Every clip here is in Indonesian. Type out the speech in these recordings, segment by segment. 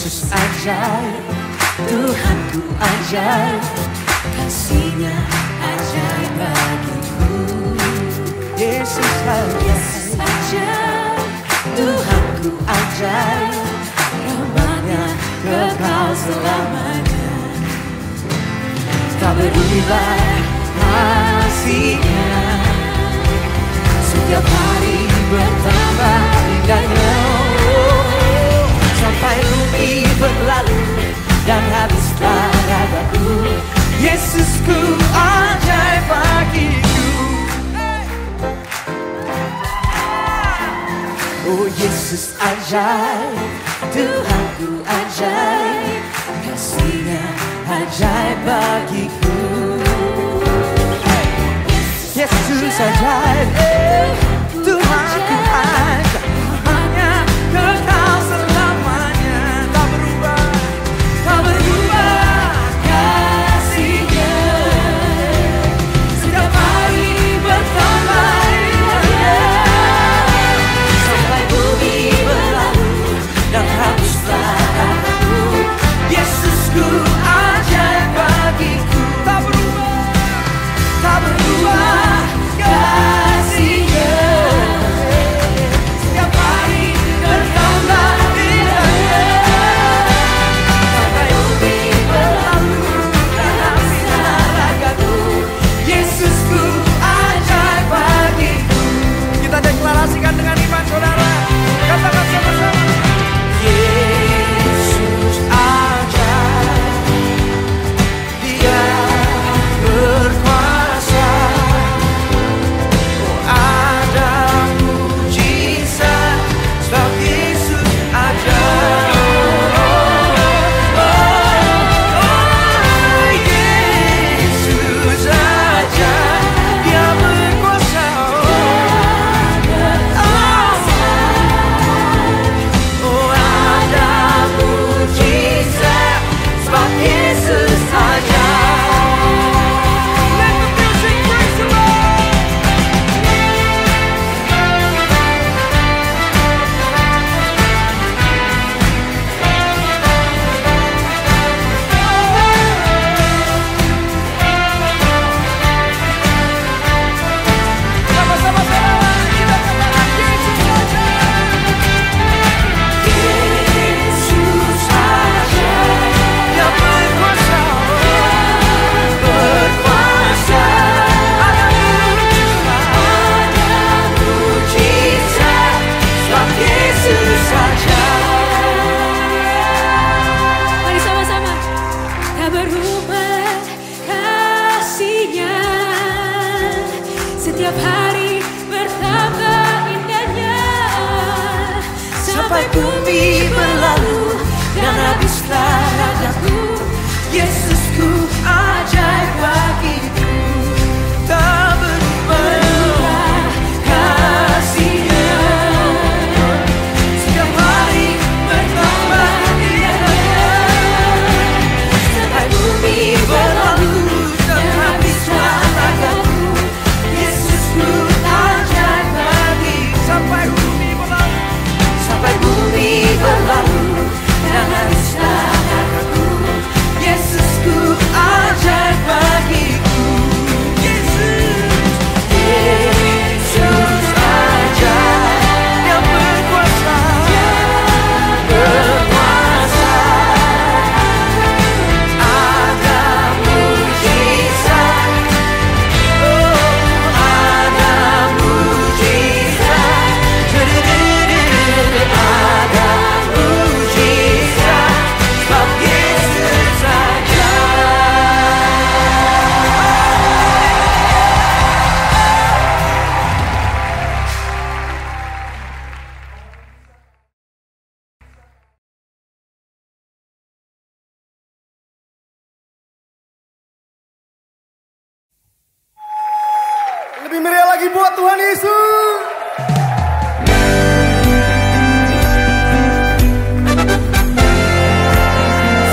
Yesus ajaib, Tuhanku ajaib, kasih-Nya ajaib bagiku. Yesus ajaib, Tuhanku ajaib, rahmat-Nya kekal selamanya. Tak berubah kasih-Nya, setiap hari bertambah indahnya. Sampai bumi berlalu dan habislah ragaku, Yesusku ajaib bagiku. Oh Yesus ajaib, Tuhanku ajaib, kasih-Nya ajaib bagiku. Yesus ajaib, Tuhanku ajaib, rahmat-Nya kekal selamanya. Tak berubah, tak berubah kasih-Nya, setiap hari bertambah indahnya. Sampai bumi berlalu dan habislah ragaku, Yesusku ajaib bagiku. Tak berubah, tak berubah kasih-Nya, setiap hari bertambah indahnya. Sampai bumi berlalu dan habislah ragaku, Yesusku ajaib bagiku. Kita deklarasikan dengan iman, saudara. Katakan sama-sama. Yesus ajaib, Dia berkuasa. Oh ada mujizat sebab Yesus ajaib. Oh Yesus ajaib, Dia berkuasa. Oh ada mujizat sebab Yesus ajaib. Let the music praise the Lord. Sama-sama saudara, kita katakan Yesus ajaib. Yesus ajaib, Dia berkuasa. Berkuasa. Ada mujizat sebab Yesus ajaib. Mari sama-sama. Tak berubah kasih-Nya, setiap hari bertambah indahnya. Sampai bumi berlalu dan habislah ragaku, Yesusku ajaib bagiku. Tak berubah kasih-Nya, setiap hari bertambah indahnya. Sampai bumi berlalu dan habislah ragaku, Yesusku ajaib bagiku. Sampai bumi berlalu, sampai bumi berlalu dan habislah ragaku, Yesusku ajaib bagiku. Yesus ajaib, Dia berkuasa. Berkuasa. Ada mujizat. Oh ada mujizat. Ada mujizat sebab Yesus Lebih meriah lagi buat Tuhan Yesus.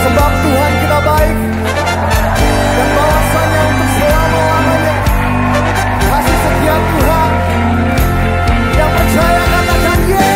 Sebab Tuhan kita baik dan balasannya untuk selama-lamanya. Kasih setia Tuhan yang percaya katakan yeay.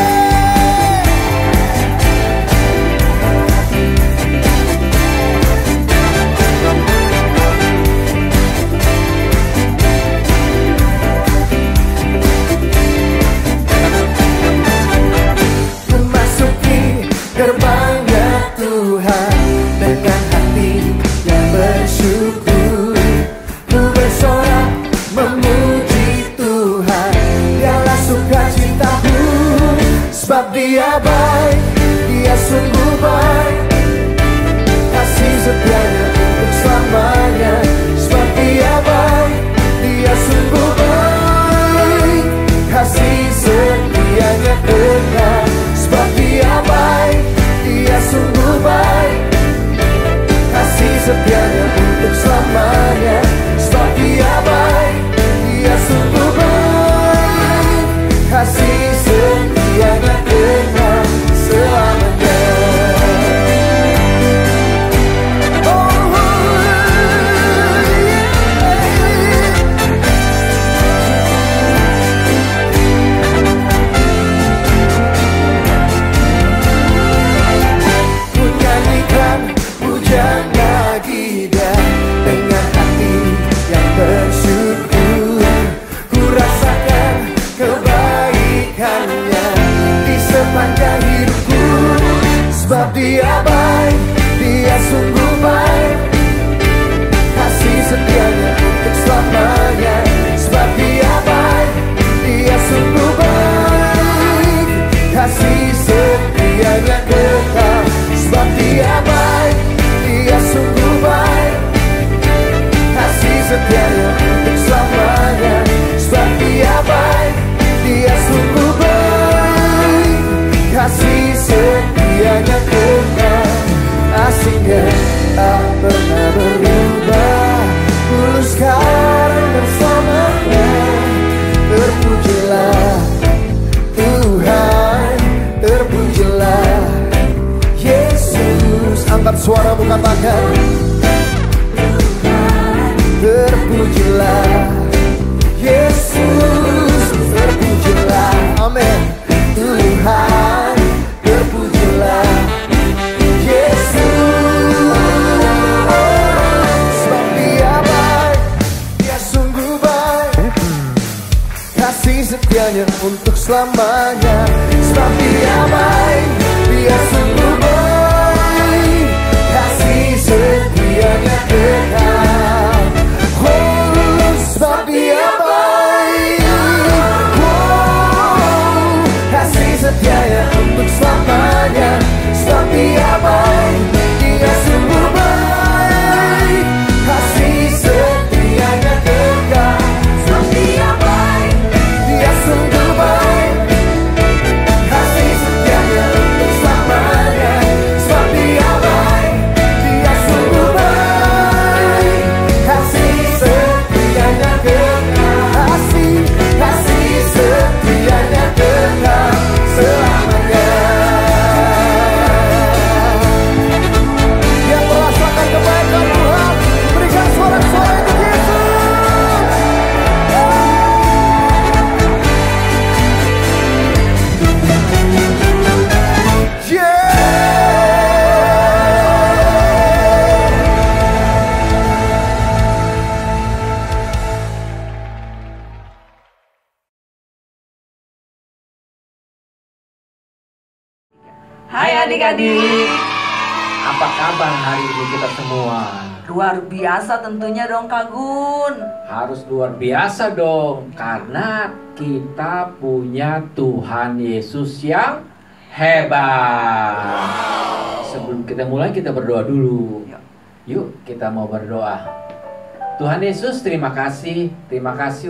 Sebab dia baik, dia sungguh baik, kasih setianya untuk selamanya. Sebab dia baik, dia sungguh baik, kasih setianya kekal. Sebab dia baik, dia sungguh baik, kasih setianya untuk selamanya. Sebab dia baik, dia sungguh baik, kasih setianya kekal selamanya. Sebab dia baik, dia sungguh baik, kasih setianya untuk selamanya. Sebab dia baik, dia sungguh baik, kasih setianya kekal. Sebab dia baik, dia sungguh baik, kasih setianya untuk selamanya. Sebab dia baik, dia sungguh baik, kasih setianya kekal. Asingnya tak pernah berubah, dulu sekarang bersamanya. Terpujilah Tuhan, terpujilah Yesus. Angkat suaramu katakan, terpujilah Yesus, terpujilah, amin. Tuhan, terpujilah Yesus. Sebab dia baik, dia sungguh baik, kasih setianya untuk selamanya. Sebab dia baik, dia sungguh baik, kasih setianya kekal. Oh, sebab dia baik, kasih setianya untuk selamanya. Sebab dia baik, dia sungguh baik, kasih setianya kekal. Sebab dia baik, dia sungguh baik, kasih setianya untuk selamanya. Sebab dia baik, dia sungguh baik, kasih setianya kekal. Kasih setianya kekal selamanya. Yang merasakan kebaikan Tuhan, berikan suara-suara untuk Yesus. Hai adik-adik, Apa kabar hari ini kita semua? luar biasa tentunya dong Kak Gun. Harus luar biasa dong, karena kita punya Tuhan Yesus yang hebat. Sebelum kita mulai, kita berdoa dulu. Yuk, kita mau berdoa. Tuhan Yesus, terima kasih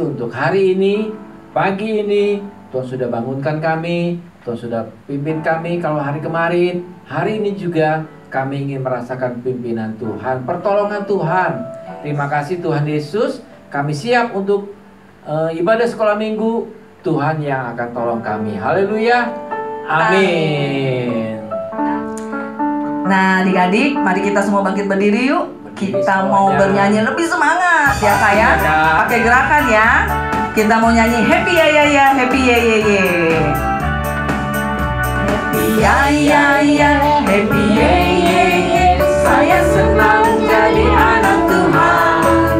untuk hari ini, pagi ini. Tuhan sudah bangunkan kami, Tuhan sudah pimpin kami. Kalau hari kemarin, hari ini juga kami ingin merasakan pimpinan Tuhan, pertolongan Tuhan. Terima kasih Tuhan Yesus. Kami siap untuk ibadah sekolah minggu. Tuhan yang akan tolong kami. Haleluya. Amin. Nah adik-adik, mari kita semua bangkit berdiri yuk. Berdiri Kita mau semuanya. bernyanyi lebih semangat ya Kak ya. Ya. Pakai gerakan ya. Kita mau nyanyi happy ya ya ya, happy ya ya ya. Happy ya ya ya, happy ya ya ya. Saya senang jadi anak Tuhan.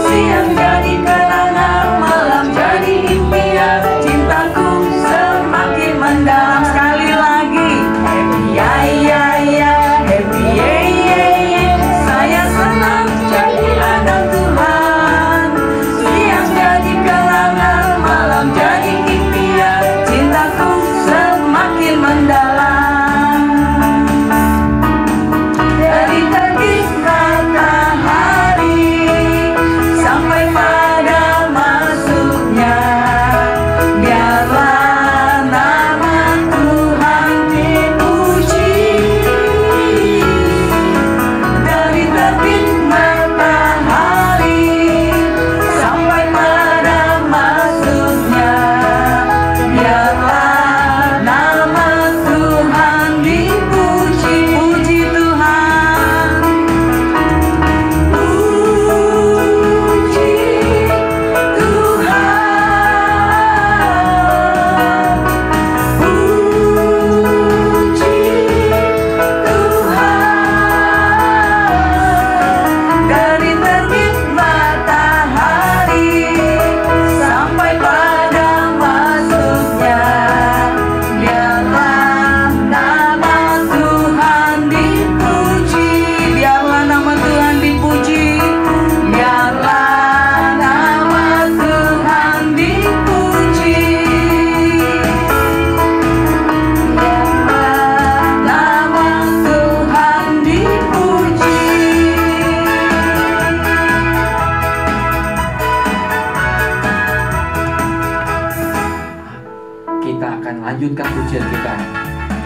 Siang jadi kenangan, malam jadi impian. Cintaku semakin mendalam. Sekali lagi happy ya ya ya, happy ya ya ya. Saya senang jadi anak Tuhan. Siang jadi kenangan, malam jadi impian. Cintaku semakin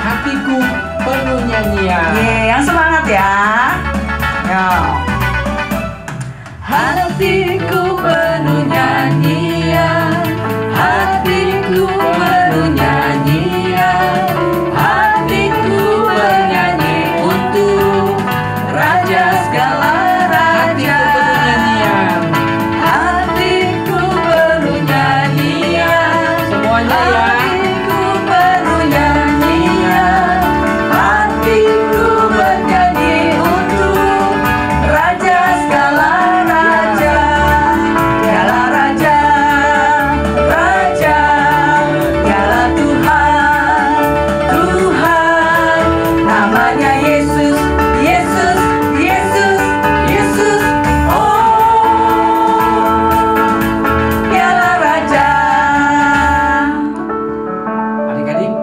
hatiku penuh nyanyian. Yang semangat ya. Yo. Hatiku penuh nyanyian, hatiku penuh nyanyian, hatiku bernyanyi untuk Raja segala raja. Hatiku penuh nyanyian, Semuanya ya. hatiku penuh nyanyian, hatiku bernyanyi untuk Raja segala raja, dialah Raja, Raja, dialah Tuhan, Tuhan, namanya Yesus, Yesus, Yesus, Yesus, oh, dialah Raja. Adik-adik,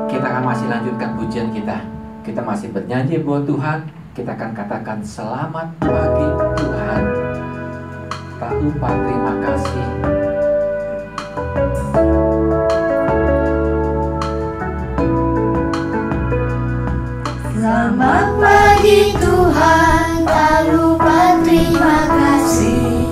kita akan masih lanjutkan pujian kita. Kita masih bernyanyi buat Tuhan. Kita akan katakan selamat pagi Tuhan. Tak lupa terima kasih. Selamat pagi Tuhan, tak lupa terima kasih.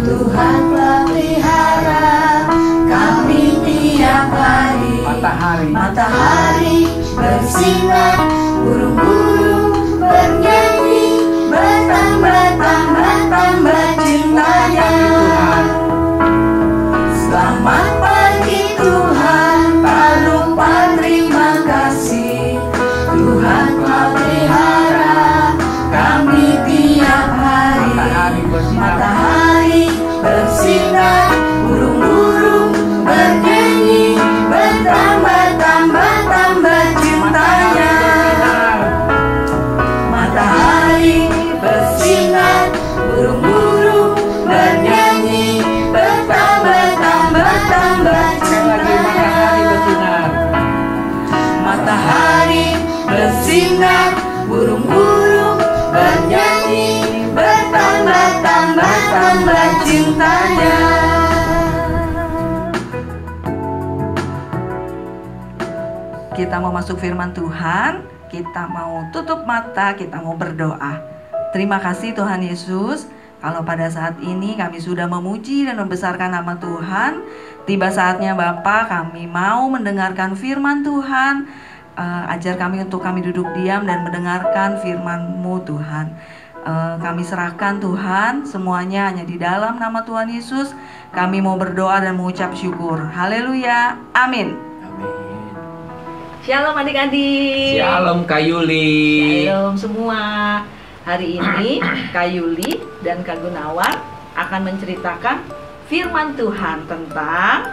Tuhan telah pelihara kami tiap hari. Matahari. Matahari bersinar, burung-burung bernyanyi, bertambah-tambah cintanya. Selamat pagi Tuhan, tak lupa terima kasih. Tuhan telah pelihara kami tiap hari. Matahari bersinar. Matahari bersinar, burung-burung bernyanyi, bertambah-tambah cintanya. Matahari bersinar, burung-burung bernyanyi, bertambah-tambah cintanya. Matahari bersinar, burung-burung bernyanyi, bertambah-tambah cintanya. Kita mau masuk firman Tuhan, kita mau tutup mata, kita mau berdoa. Terima kasih Tuhan Yesus, kalau pada saat ini kami sudah memuji dan membesarkan nama Tuhan. Tiba saatnya Bapa, kami mau mendengarkan firman Tuhan. Ajar kami untuk kami duduk diam dan mendengarkan firman-Mu Tuhan. Kami serahkan Tuhan, semuanya hanya di dalam nama Tuhan Yesus. Kami mau berdoa dan mengucap syukur. Haleluya, amin. Amin. Shalom adik-adik. Shalom Kak Yuli. Shalom semua. Hari ini Kak Yuli dan Kak Gunawan akan menceritakan firman Tuhan tentang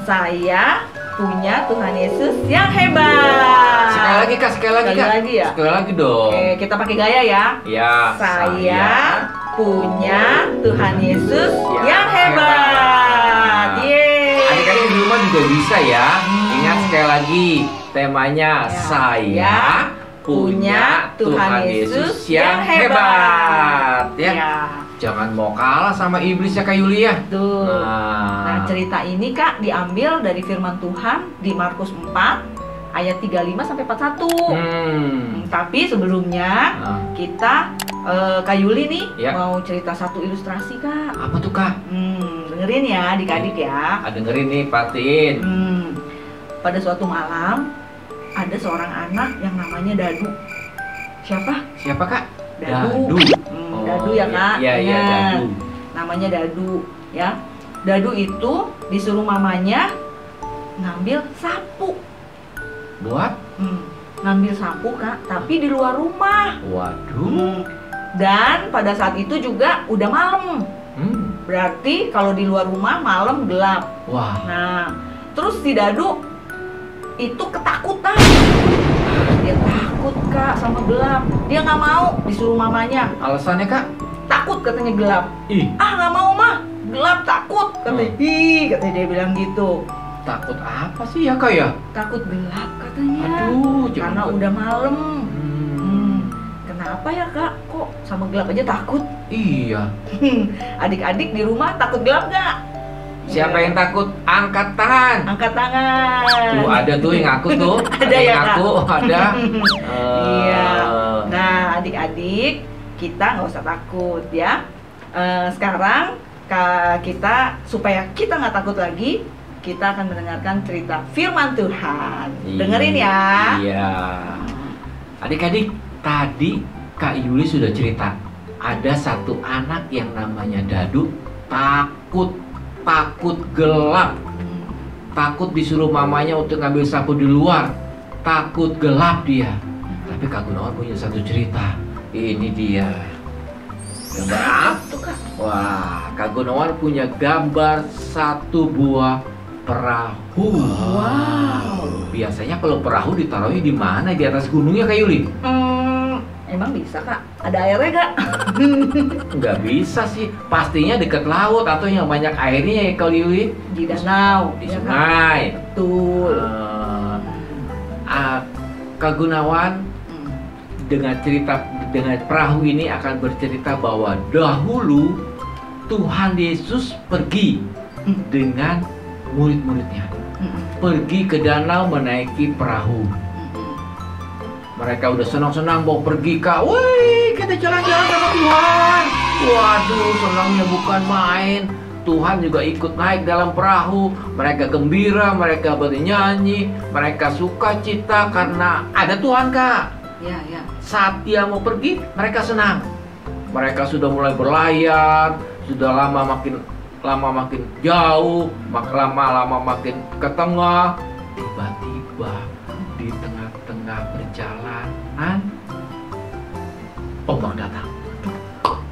saya punya Tuhan Yesus yang hebat. Sekali lagi Kak, sekali lagi Kak. Ya. Sekali lagi dong. Oke, kita pakai gaya ya. Ya. Saya punya Tuhan Yesus yang hebat. Yeay. Adik-adik di rumah juga bisa ya. Ingat sekali lagi temanya saya punya Tuhan Yesus yang hebat. Ya. Jangan mau kalah sama iblis ya Kak Yuli ya. Tuh. Nah, Nah, cerita ini Kak diambil dari firman Tuhan di Markus 4 ayat 35 sampai 41. Tapi sebelumnya kita Kak Yuli nih mau cerita satu ilustrasi Kak. Apa tuh Kak? Dengerin ya adik-adik ya. Dengerin nih, Patin. Pada suatu malam ada seorang anak yang namanya Dadu. Siapa? Siapa Kak? Dadu. Dadu ya Kak. Iya, Dadu. Namanya Dadu ya. Dadu itu disuruh mamanya ngambil sapu. Buat? Ngambil sapu Kak, tapi di luar rumah. Waduh. Dan pada saat itu juga udah malam. Berarti kalau di luar rumah malam gelap. Wah. Nah, terus si Dadu itu ketakutan. Dia takut Kak sama gelap. Dia nggak mau disuruh mamanya. Alasannya Kak? Takut katanya gelap. Nggak mau mah, gelap takut katanya. Katanya dia bilang gitu. Takut apa sih ya Kak ya? Takut gelap katanya. Aduh, karena udah malam. Kenapa ya Kak? Kok sama gelap aja takut? Iya. Adik-adik di rumah takut gelap gak? Siapa yang takut? Angkat tangan. Angkat tangan. Tuh ada tuh yang ngaku tuh. Ada ya, yang Kak? ngaku, ada. Iya. Nah, adik-adik, kita nggak usah takut ya. Sekarang kita supaya kita nggak takut lagi, kita akan mendengarkan cerita Firman Tuhan. Dengerin ya. Iya. Adik-adik, tadi Kak Yuli sudah cerita. Ada satu anak yang namanya Dadu takut gelap. Takut disuruh mamanya untuk ngambil sapu di luar. Takut gelap dia. Tapi Kak Gunawan punya satu cerita. Ini dia. Gambar apa? Wah, Kak Gunawan punya gambar satu buah perahu. Wow. Biasanya kalau perahu ditaruhnya di mana? Di atas gunungnya Kak Yuli? Emang bisa, Kak? Ada airnya nggak? Nggak bisa sih. Pastinya dekat laut atau yang banyak airnya ya Kak Yuli. Di danau. Di ya, Kak? sungai. Betul. Kak Gunawan dengan perahu ini akan bercerita bahwa dahulu Tuhan Yesus pergi dengan murid-muridnya, pergi ke danau menaiki perahu. Mereka udah senang-senang mau pergi, Kak. Wih, kita jalan-jalan sama Tuhan. Waduh, senangnya bukan main. Tuhan juga ikut naik dalam perahu. Mereka gembira, mereka bernyanyi, mereka sukacita karena ada Tuhan, Kak. Ya, ya. Saat dia mau pergi, mereka senang. Mereka sudah mulai berlayar, sudah lama makin jauh, lama makin ke tengah. Tiba-tiba di tengah-tengah perjalanan, ombak datang.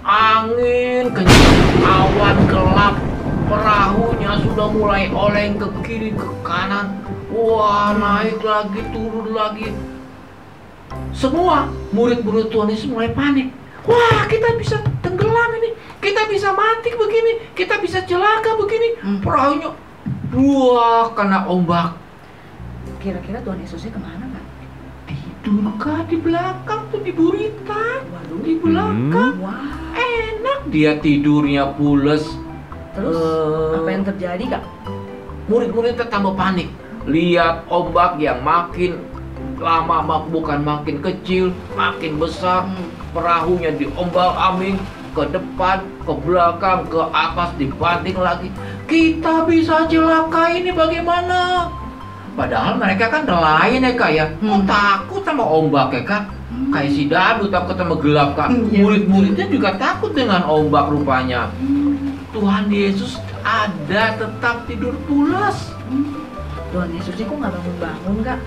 Angin kencang, awan gelap, perahunya sudah mulai oleng ke kiri ke kanan. Wah, naik lagi, turun lagi. Semua murid-murid Tuhan Yesus mulai panik. Wah, kita bisa tenggelam ini, kita bisa mati begini, kita bisa celaka begini. Perahunya, wah, kena ombak. Kira-kira Tuhan Yesusnya kemana, Kak? Tidur Kak, di belakang tuh, di buritan. Waduh. Di belakang. Wah. Enak dia tidurnya pules. Terus apa yang terjadi, Kak? Murid-muridnya tambah panik. Lihat ombak yang makin lama, bukan makin kecil, makin besar. Perahunya diombang-ambing ke depan, ke belakang, ke atas, dibanting lagi. Kita bisa celaka ini bagaimana? Padahal mereka kan nelayan ya Kak ya. Kok takut sama ombak ya Kak? Kayak si Dadu takut sama gelap Kak. Murid-muridnya juga takut dengan ombak rupanya. Tuhan Yesus ada, tetap tidur pulas. Tuhan Yesusnya kok nggak bangun-bangun, Kak?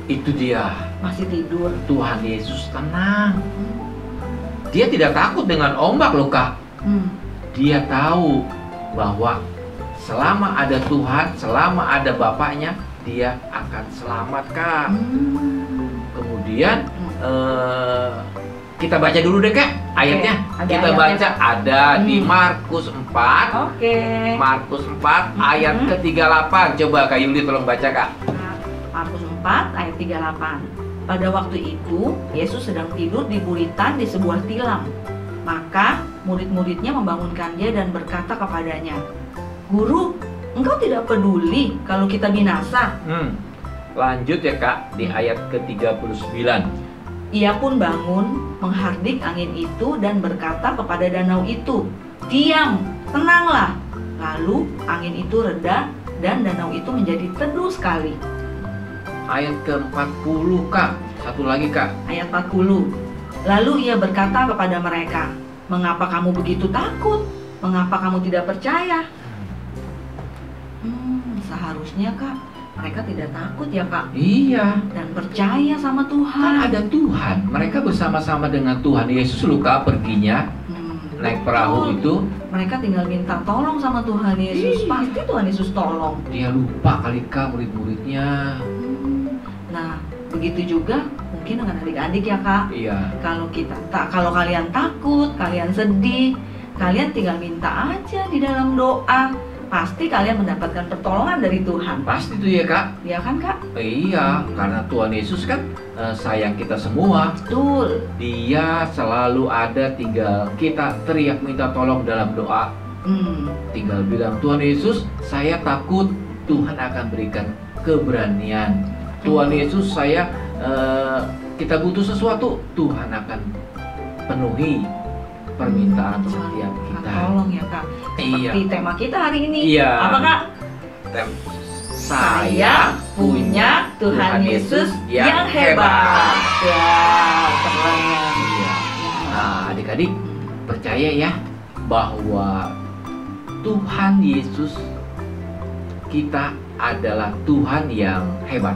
Itu dia. Masih tidur. Tuhan Yesus tenang. Dia tidak takut dengan ombak loh Kak. Dia tahu bahwa selama ada Tuhan, selama ada Bapaknya, dia akan selamat Kak. Kemudian kita baca dulu deh Kak ayatnya. Kita baca ada di Markus 4. Oke. Markus 4 ayat ke-38. Coba Kak Yuli tolong baca Kak. Markus 4 ayat 38. Pada waktu itu, Yesus sedang tidur di buritan di sebuah tilam. Maka murid-muridnya membangunkan dia dan berkata kepadanya, "Guru, engkau tidak peduli kalau kita binasa?" Lanjut ya Kak di ayat ke-39. Ia pun bangun, menghardik angin itu dan berkata kepada danau itu, "Diam, tenanglah." Lalu angin itu reda dan danau itu menjadi teduh sekali. Ayat ke-40 Kak. Satu lagi Kak. Ayat 40. Lalu ia berkata kepada mereka, "Mengapa kamu begitu takut? Mengapa kamu tidak percaya?" Seharusnya Kak, mereka tidak takut ya Kak. Iya. Dan percaya sama Tuhan. Kan ada Tuhan. Mereka bersama-sama dengan Tuhan Yesus loh Kak perginya. Naik perahu itu. Mereka tinggal minta tolong sama Tuhan Yesus. Pasti Tuhan Yesus tolong. Dia lupa kali Kak murid-muridnya. Nah, begitu juga mungkin dengan adik-adik ya Kak. Iya. Kalau kalian takut, kalian sedih, kalian tinggal minta aja di dalam doa. Pasti kalian mendapatkan pertolongan dari Tuhan. Pasti tuh ya Kak. Iya kan Kak? Iya, karena Tuhan Yesus kan sayang kita semua. Betul. Dia selalu ada, tinggal kita teriak minta tolong dalam doa. Tinggal bilang, Tuhan Yesus, saya takut. Tuhan akan berikan keberanian. Tuhan Yesus, kita butuh sesuatu, Tuhan akan penuhi permintaan setiap kita. Tolong ya Kak. Iya. Seperti tema kita hari ini. Iya. Apa Kak? Saya punya Tuhan Yesus yang hebat. Ya, keren. Iya. Nah, adik-adik percaya ya bahwa Tuhan Yesus kita adalah Tuhan yang hebat.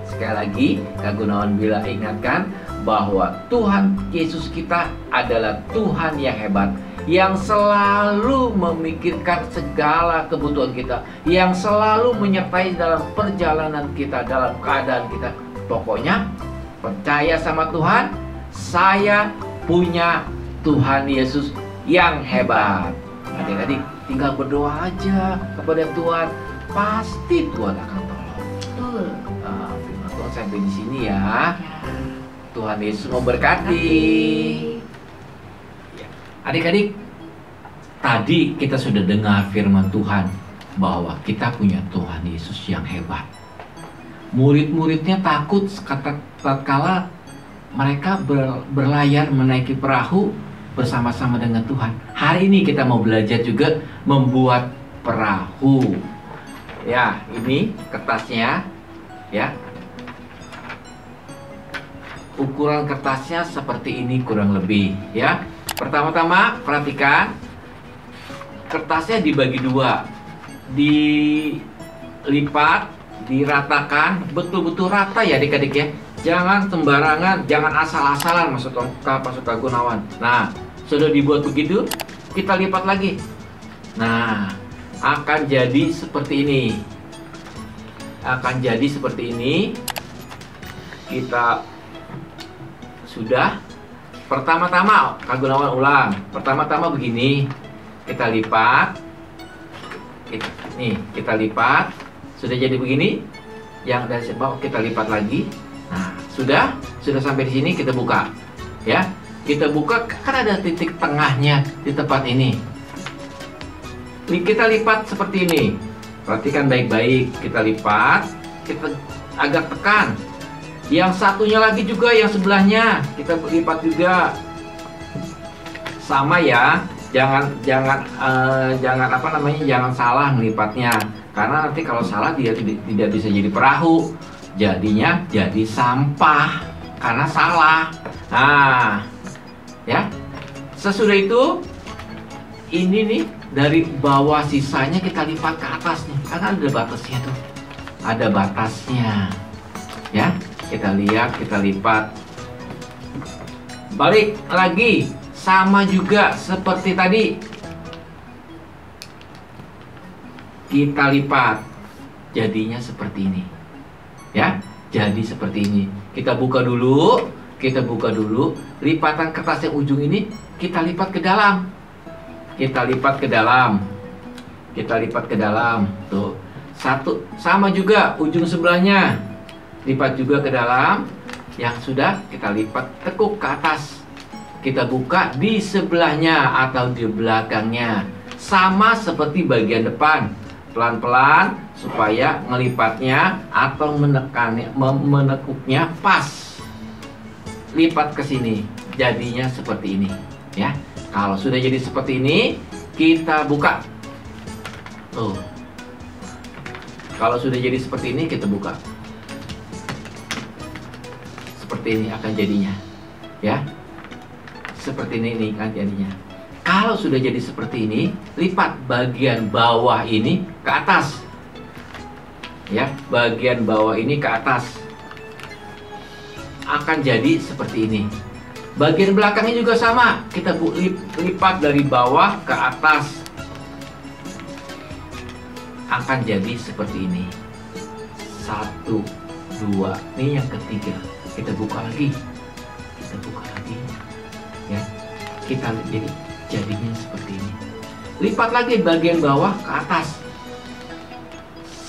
Sekali lagi, Kak Gunawan Bila ingatkan bahwa Tuhan Yesus kita adalah Tuhan yang hebat, yang selalu memikirkan segala kebutuhan kita, yang selalu menyertai dalam perjalanan kita, dalam keadaan kita. Pokoknya percaya sama Tuhan, saya punya Tuhan Yesus yang hebat. Adik-adik tinggal berdoa aja kepada Tuhan, pasti Tuhan akan tolong. Betul. Firman Tuhan sampai di sini ya. Tuhan Yesus memberkati. Adik-adik, tadi kita sudah dengar firman Tuhan bahwa kita punya Tuhan Yesus yang hebat. Murid-muridnya takut tatkala mereka berlayar menaiki perahu bersama-sama dengan Tuhan. Hari ini kita mau belajar juga membuat perahu. Ya, ini kertasnya ya. Ukuran kertasnya seperti ini kurang lebih ya. Pertama-tama perhatikan, kertasnya dibagi dua, dilipat, diratakan, betul-betul rata ya adik-adik ya. Jangan sembarangan, jangan asal-asalan maksud Kak Gunawan. Nah, sudah dibuat begitu, kita lipat lagi. Nah, akan jadi seperti ini. Akan jadi seperti ini. Kita sudah. Pertama-tama, Kak Gunawan ulang. Pertama-tama begini, kita lipat. Kita lipat. Sudah jadi begini. Yang dari bawah kita lipat lagi. Nah, sudah sampai di sini, kita buka. Ya, kita buka, kan ada titik tengahnya di tempat ini. Kita lipat seperti ini. Perhatikan baik-baik. Kita lipat, kita agak tekan. Yang satunya lagi juga, yang sebelahnya kita lipat juga. Sama ya. Jangan jangan salah melipatnya. Karena nanti kalau salah dia tidak bisa jadi perahu. Jadinya jadi sampah karena salah. Nah, ya. Sesudah itu ini nih dari bawah sisanya kita lipat ke atas nih. Karena ada batasnya tuh. Ada batasnya. Ya. Kita lihat, kita lipat. Balik lagi, sama juga seperti tadi. Kita lipat. Jadinya seperti ini. Ya, jadi seperti ini. Kita buka dulu. Lipatan kertas yang ujung ini kita lipat ke dalam. Kita lipat ke dalam. Tuh. Satu, sama juga ujung sebelahnya. Lipat juga ke dalam. Yang sudah kita lipat, tekuk ke atas. Kita buka di sebelahnya atau di belakangnya. Sama seperti bagian depan. Pelan-pelan supaya ngelipatnya atau menekuknya pas. Lipat ke sini. Jadinya seperti ini, ya. Kalau sudah jadi seperti ini, kita buka. Tuh. Kalau sudah jadi seperti ini, kita buka. Seperti ini akan jadinya, ya. Seperti ini akan jadinya. Kalau sudah jadi seperti ini, lipat bagian bawah ini ke atas, ya. Bagian bawah ini ke atas akan jadi seperti ini. Bagian belakangnya juga sama, kita lipat dari bawah ke atas akan jadi seperti ini. 1, 2, ini yang ketiga. Kita buka lagi, ya. Kita jadinya seperti ini. Lipat lagi bagian bawah ke atas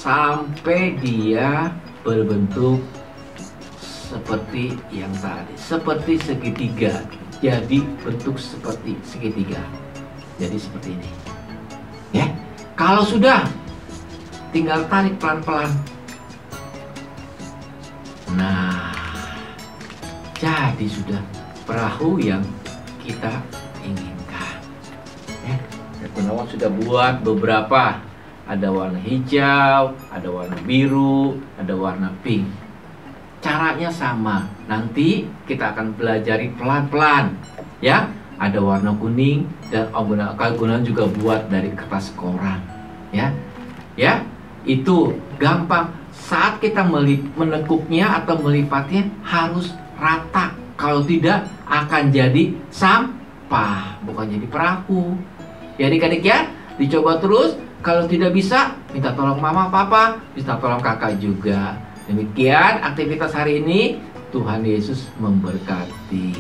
sampai dia berbentuk seperti yang tadi, seperti segitiga. Jadi bentuk seperti segitiga. Jadi seperti ini. Ya, kalau sudah, tinggal tarik pelan-pelan. Nah, jadi sudah perahu yang kita inginkan. Ya, Gunawan sudah buat beberapa. Ada warna hijau, ada warna biru, ada warna pink. Caranya sama. Nanti kita akan pelajari pelan-pelan. Ya, ada warna kuning dan Gunawan juga buat dari kertas koran. Ya, itu gampang. Saat kita menekuknya atau melipatnya harus rata. Kalau tidak akan jadi sampah, bukan jadi perahu. Ya adik-adik ya, dicoba terus. Kalau tidak bisa, minta tolong mama, papa, minta tolong kakak juga. Demikian aktivitas hari ini. Tuhan Yesus memberkati.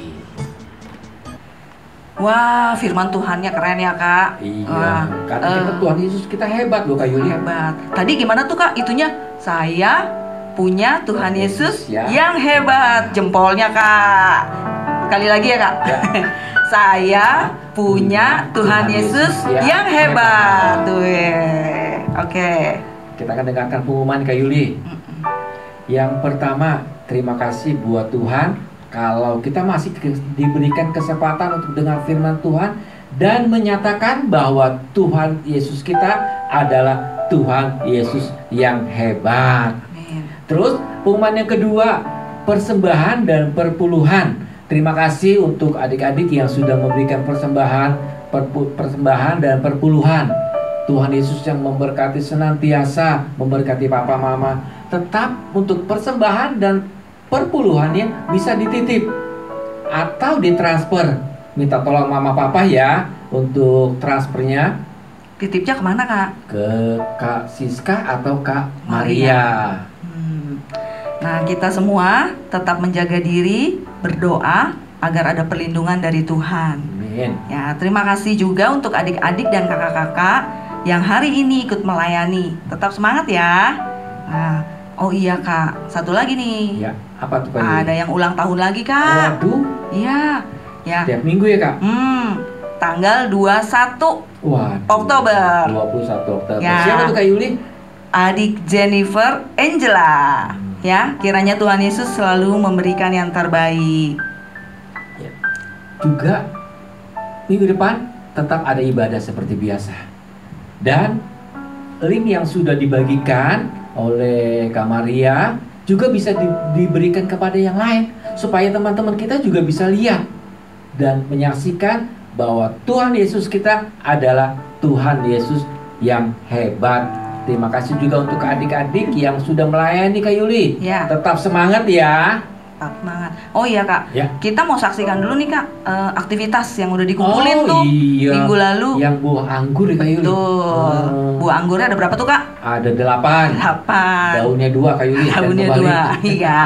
Wah, firman Tuhannya keren ya, Kak. Iya, karena kita Tuhan Yesus kita hebat loh Kak Yuli. Hebat. Tadi gimana tuh, Kak? Itunya saya punya Tuhan Yesus ya. yang hebat. Jempolnya, Kak. Sekali lagi ya, Kak. Ya. Saya punya Tuhan Yesus yang hebat. Tuh. Oke. Kita akan dengarkan pengumuman Kak Yuli. Yang pertama, terima kasih buat Tuhan kalau kita masih diberikan kesempatan untuk dengar firman Tuhan dan menyatakan bahwa Tuhan Yesus kita adalah Tuhan Yesus yang hebat. Amin. Terus pengumuman yang kedua, persembahan dan perpuluhan. Terima kasih untuk adik-adik yang sudah memberikan persembahan dan perpuluhan. Tuhan Yesus yang memberkati senantiasa, memberkati papa mama. Tetap untuk persembahan dan perpuluhannya bisa dititip atau ditransfer. Minta tolong mama papa ya untuk transfernya. Titipnya kemana, Kak? Ke Kak Siska atau Kak Maria. Nah, kita semua tetap menjaga diri, berdoa agar ada perlindungan dari Tuhan. Amin. Ya, terima kasih juga untuk adik-adik dan kakak-kakak yang hari ini ikut melayani. Tetap semangat ya. Nah, oh iya Kak, satu lagi nih. Ya, apa tuh Kak? Ada yang ulang tahun lagi, Kak. Waduh. Iya. Ya. Tiap minggu ya Kak? Tanggal 21 Waduh. Oktober. 21 Oktober. Ya. Siapa tuh Kak Yuli? Adik Jennifer Angela. Ya, kiranya Tuhan Yesus selalu memberikan yang terbaik. Ya. Juga minggu depan tetap ada ibadah seperti biasa. Dan link yang sudah dibagikan oleh Kak Maria juga bisa diberikan kepada yang lain supaya teman-teman kita juga bisa lihat dan menyaksikan bahwa Tuhan Yesus kita adalah Tuhan Yesus yang hebat. Terima kasih juga untuk adik-adik yang sudah melayani Kak Yuli. Ya. Tetap semangat ya. Tetap semangat. Oh iya Kak, Ya. kita mau saksikan dulu nih Kak aktivitas yang udah dikumpulin Oh, tuh iya. minggu lalu. Yang buah anggur ya Kak Yuli. Tuh, buah anggurnya ada berapa tuh Kak? Ada 8. 8. Daunnya 2 Kak Yuli. Daunnya 2. Iya.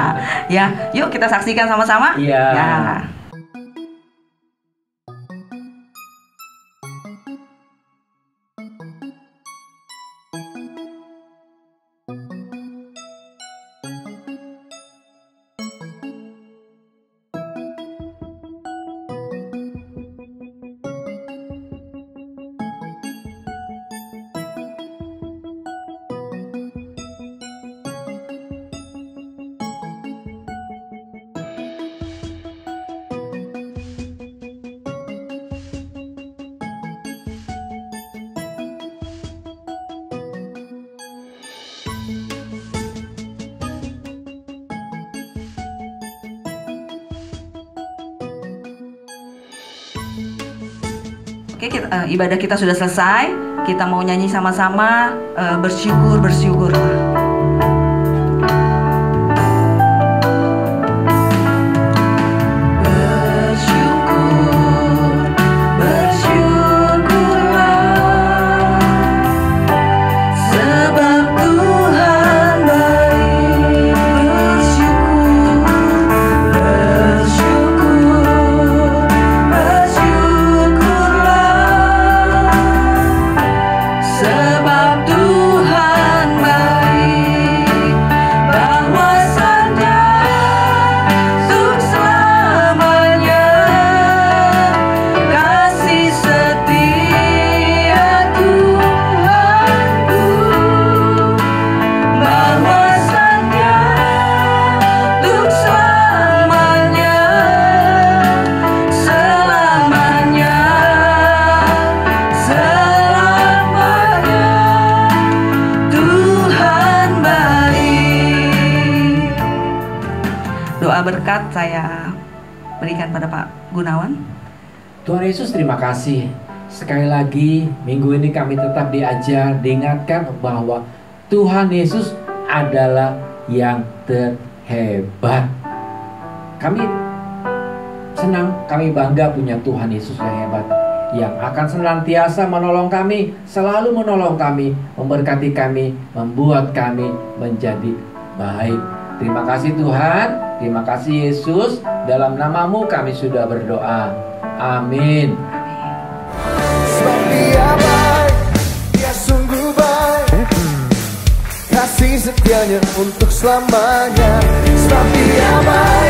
Ya, yuk kita saksikan sama-sama. Iya. Ya. Oke, ibadah kita sudah selesai. Kita mau nyanyi sama-sama bersyukur, bersyukur. Sebab Tuhan baik. Doa berkat saya berikan pada Pak Gunawan. Tuhan Yesus, terima kasih. Sekali lagi minggu ini kami tetap diajar, diingatkan bahwa Tuhan Yesus adalah yang terhebat. Kami senang, kami bangga punya Tuhan Yesus yang hebat, yang akan senantiasa menolong kami, selalu menolong kami, memberkati kami, membuat kami menjadi baik. Terima kasih Tuhan, terima kasih Yesus. Dalam namamu kami sudah berdoa. Amin. Sebab Dia baik, Dia sungguh baik, kasih setianya untuk selamanya. Sebab Dia baik,